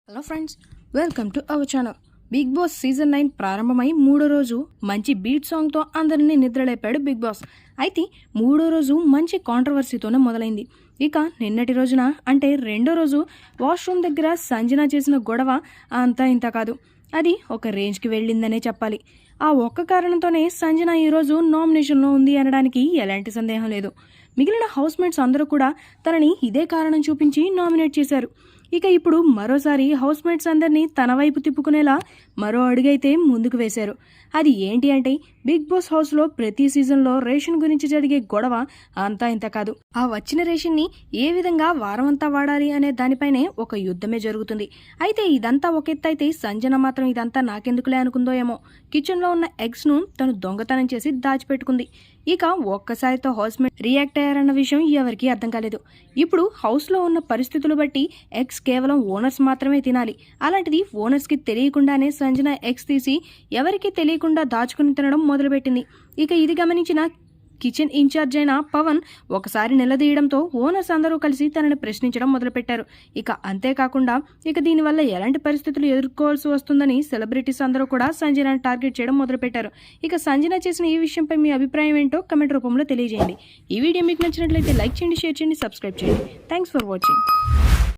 Hello friends, welcome to our channel. Bigg Boss season 9 ప్రారంభమై మూడో రోజు మంచి బీట్ సాంగ్తో అందరినీ నిద్రలేపాడు బిగ్ బాస్. అయితే మూడో రోజు మంచి కాంట్రవర్సీతోనే మొదలైంది. ఇక నిన్నటి రోజున అంటే రెండో రోజు వాష్రూమ్ దగ్గర సంజన చేసిన గొడవ అంతా ఇంత కాదు, అది ఒక రేంజ్కి వెళ్ళిందనే చెప్పాలి. ఆ ఒక్క కారణంతోనే సంజన ఈరోజు నామినేషన్లో ఉంది అనడానికి ఎలాంటి సందేహం లేదు. మిగిలిన హౌస్మేట్స్ అందరూ కూడా తనని ఇదే కారణం చూపించి నామినేట్ చేశారు. ఇక ఇప్పుడు మరోసారి హౌస్మేట్స్ అందరినీ తన వైపు తిప్పుకునేలా మరో అడుగైతే ముందుకు వేశారు. అది ఏంటి అంటే, బిగ్ బాస్ హౌస్లో ప్రతి సీజన్లో రేషన్ గురించి జరిగే గొడవ అంతా ఇంత కాదు. ఆ వచ్చిన రేషన్ని ఏ విధంగా వారమంతా వాడాలి అనే దానిపైనే ఒక యుద్ధమే జరుగుతుంది. అయితే ఇదంతా ఒక ఎత్తు అయితే, సంజన మాత్రం ఇదంతా నాకెందుకులే అనుకుందో ఏమో. కిచెన్లో ఉన్న ఎగ్స్ను తను దొంగతనం చేసి దాచిపెట్టుకుంది. ఇక ఒక్కసారితో హౌస్మేట్ రియాక్ట్ అయ్యారన్న విషయం ఎవరికీ అర్థం కాలేదు. ఇప్పుడు హౌస్లో ఉన్న పరిస్థితులు బట్టి ఎగ్స్ కేవలం ఓనర్స్ మాత్రమే తినాలి. అలాంటిది ఓనర్స్కి తెలియకుండానే సంజన ఎగ్స్ తీసి ఎవరికీ తెలియకుండా దాచుకుని తినడం మొదలుపెట్టింది. ఇక ఇది గమనించిన కిచెన్ ఇన్ఛార్జ్ అయిన పవన్ ఒకసారి నిలదీయడంతో ఓనర్స్ అందరూ కలిసి తనని ప్రశ్నించడం మొదలుపెట్టారు. ఇక అంతేకాకుండా దీనివల్ల ఎలాంటి పరిస్థితులు ఎదుర్కోవాల్సి వస్తుందని సెలబ్రిటీస్ అందరూ కూడా సంజనని టార్గెట్ చేయడం మొదలుపెట్టారు. ఇక సంజన చేసిన ఈ విషయంపై మీ అభిప్రాయం ఏంటో కమెంట్ రూపంలో తెలియజేయండి. ఈ వీడియో మీకు నచ్చినట్లయితే లైక్ చేయండి, షేర్ చేయండి, సబ్స్క్రైబ్ చేయండి. Thanks for watching.